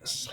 this.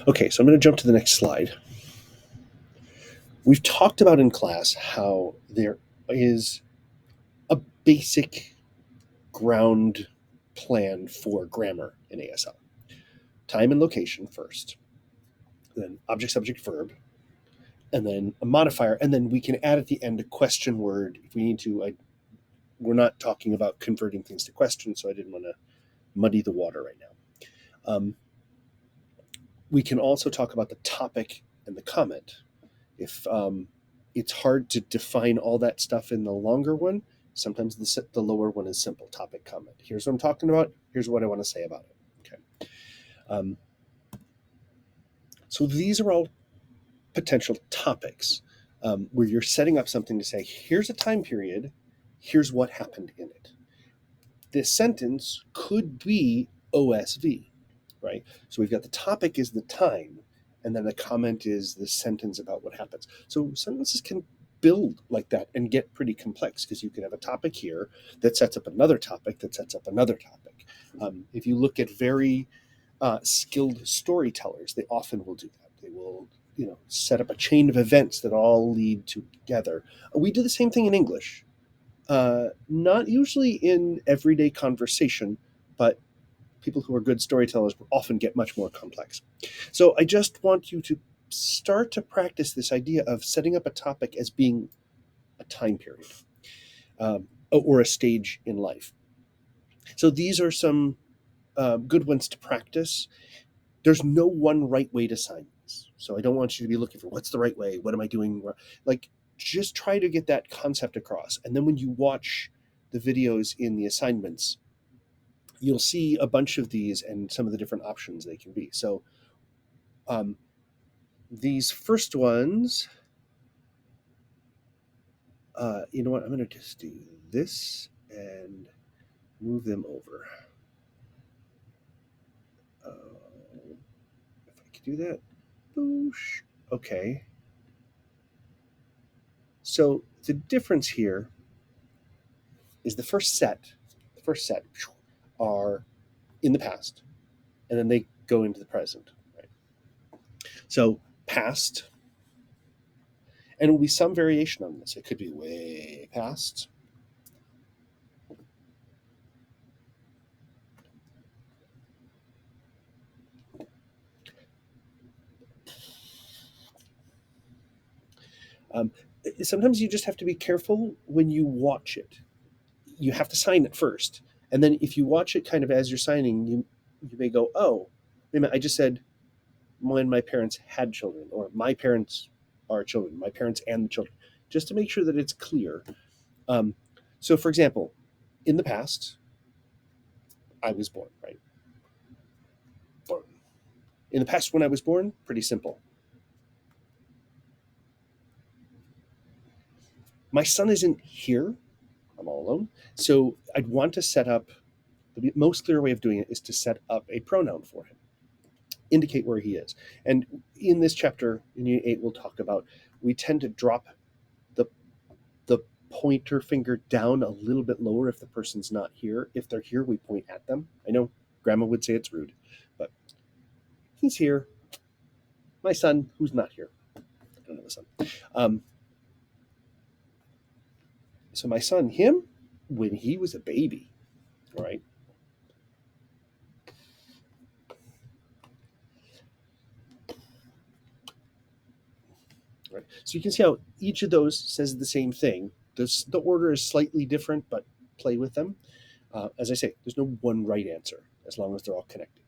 Okay, so I'm going to jump to the next slide. We've talked about in class how there is a basic ground plan for grammar in ASL. Time and location first, then object, subject, verb, and then a modifier, and then we can add at the end a question word if we need to. We're not talking about converting things to questions, so I didn't want to muddy the water right now. We can also talk about the topic and the comment. If it's hard to define all that stuff in the longer one, sometimes the lower one is simple, topic, comment. Here's what I'm talking about. Here's what I want to say about it. Okay. So these are all potential topics where you're setting up something to say, here's a time period, here's what happened in it. This sentence could be OSV, right? So we've got the topic is the time, and then the comment is the sentence about what happens. So sentences can build like that and get pretty complex because you can have a topic here that sets up another topic that sets up another topic. If you look at very skilled storytellers, they often will do that. They will, set up a chain of events that all lead together. We do the same thing in English. Not usually in everyday conversation, but people who are good storytellers often get much more complex. So I just want you to start to practice this idea of setting up a topic as being a time period or a stage in life. So these are some good ones to practice. There's no one right way to sign this. So I don't want you to be looking for what's the right way, what am I doing? Like, just try to get that concept across. And then when you watch the videos in the assignments, you'll see a bunch of these and some of the different options they can be. So these first ones, you know what, I'm going to just do this and move them over. If I could do that. Boosh. Okay. So the difference here is the first set are in the past, and then they go into the present. Right? So past, and it will be some variation on this. It could be way past. Sometimes you just have to be careful when you watch it. You have to sign it first, and then if you watch it kind of as you're signing, you may go, oh, wait a minute, I just said when my parents had children, or my parents are children, my parents and the children, just to make sure that it's clear. So, for example, in the past, I was born, right? Born. In the past, when I was born, pretty simple. My son isn't here. I'm all alone. So I'd want to set up, the most clear way of doing it is to set up a pronoun for him, indicate where he is. And in this chapter, in Unit 8, we'll talk about, we tend to drop the pointer finger down a little bit lower if the person's not here. If they're here, we point at them. I know grandma would say it's rude, but he's here. My son, who's not here. I don't have a son. So my son, him, when he was a baby, right? Right. So you can see how each of those says the same thing. The order is slightly different, but play with them. As I say, there's no one right answer as long as they're all connected.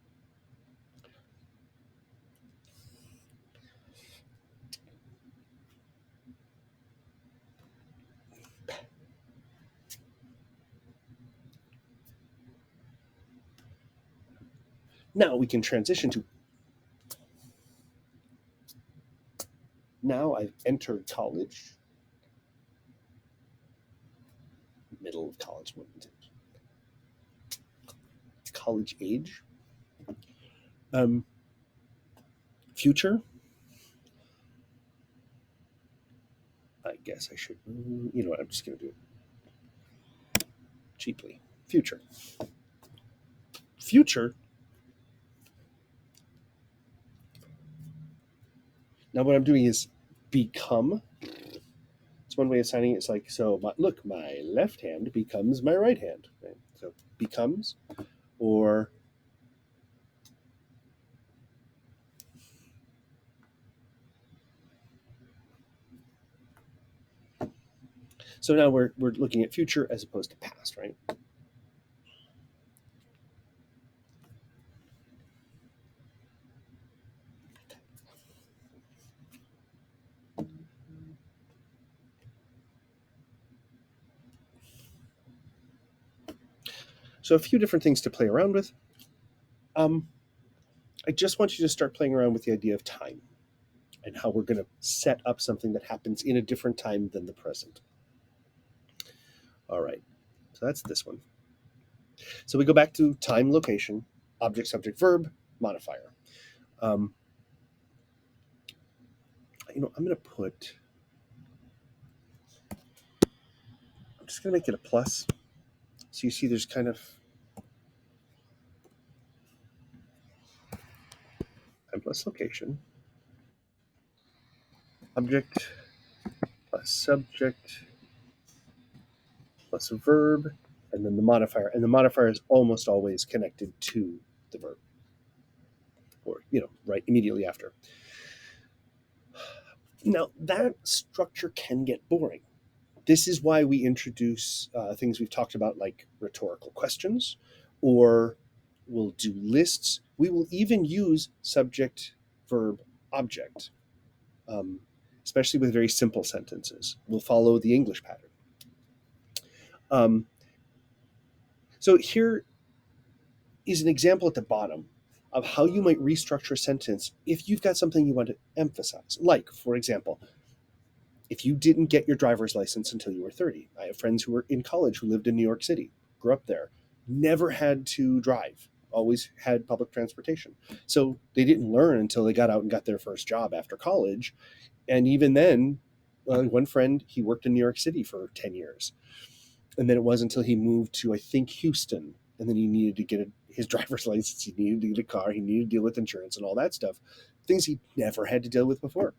Now we can transition to, now I've entered college, middle of college, college age. Future, I guess I should, you know what, I'm just going to do it cheaply. Future. Future. Now what I'm doing is become. It's one way of signing it. It's like, so look, my left hand becomes my right hand. Right? So becomes, or so now we're looking at future as opposed to past, right? So a few different things to play around with. I just want you to start playing around with the idea of time and how we're going to set up something that happens in a different time than the present. All right, so that's this one. So we go back to time, location, object, subject, verb, modifier. You know, I'm just going to make it a plus. So you see there's kind of time plus location, object plus subject plus verb and then the modifier. And the modifier is almost always connected to the verb, or, right immediately after. Now, that structure can get boring. This is why we introduce things we've talked about, like rhetorical questions, or we'll do lists. We will even use subject, verb, object, um, especially with very simple sentences. We'll follow the English pattern. So here is an example at the bottom of how you might restructure a sentence if you've got something you want to emphasize. Like, for example, if you didn't get your driver's license until you were 30. I have friends who were in college who lived in New York City, grew up there, never had to drive, always had public transportation. So they didn't learn until they got out and got their first job after college. And even then, one friend, he worked in New York City for 10 years. And then it wasn't until he moved to, I think, Houston, and then he needed to get his driver's license, he needed to get a car, he needed to deal with insurance and all that stuff, things he never had to deal with before.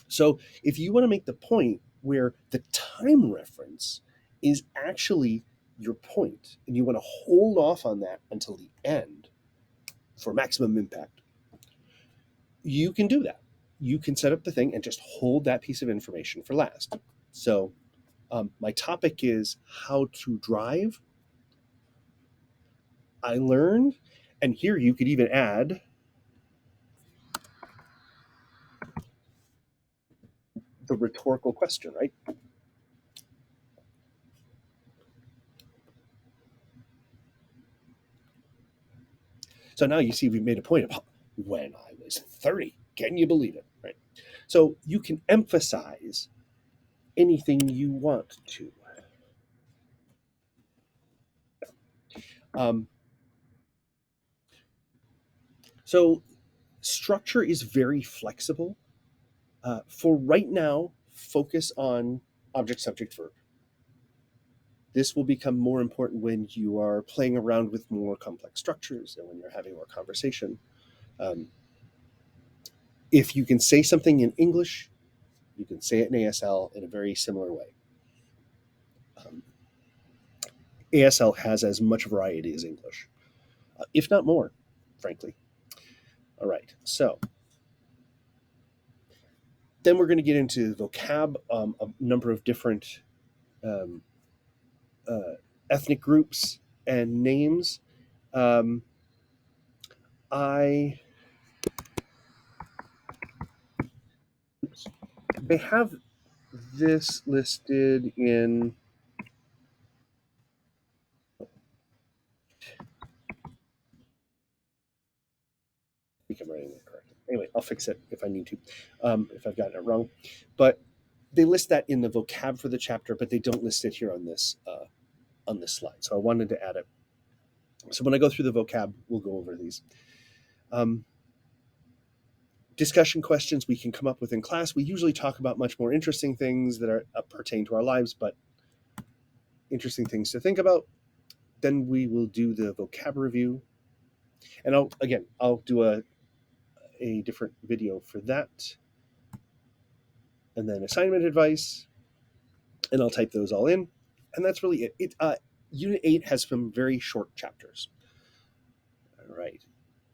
So if you want to make the point where the time reference is actually your point, and you want to hold off on that until the end for maximum impact, you can do that. You can set up the thing and just hold that piece of information for last. So my topic is how to drive. I learned, and here you could even add the rhetorical question, right? So now you see we've made a point about when I was 30. Can you believe it? Right. So you can emphasize anything you want to. Um, so structure is very flexible. For right now, focus on object, subject, verb. This will become more important when you are playing around with more complex structures and when you're having more conversation. Um, if you can say something in English, you can say it in ASL in a very similar way. Um, ASL has as much variety as English, if not more, frankly. All right, so then we're going to get into vocab, a number of different um, uh, ethnic groups and names. Um, I They have this listed in. I think I'm writing that correctly. Anyway, I'll fix it if I need to, if I've gotten it wrong. But they list that in the vocab for the chapter, but they don't list it here on this slide. So I wanted to add it. So when I go through the vocab, we'll go over these. Discussion questions we can come up with in class. We usually talk about much more interesting things that are pertain to our lives, but interesting things to think about. Then we will do the vocab review. And I'll do a different video for that. And then assignment advice. And I'll type those all in. And that's really it. Unit 8 has some very short chapters. All right.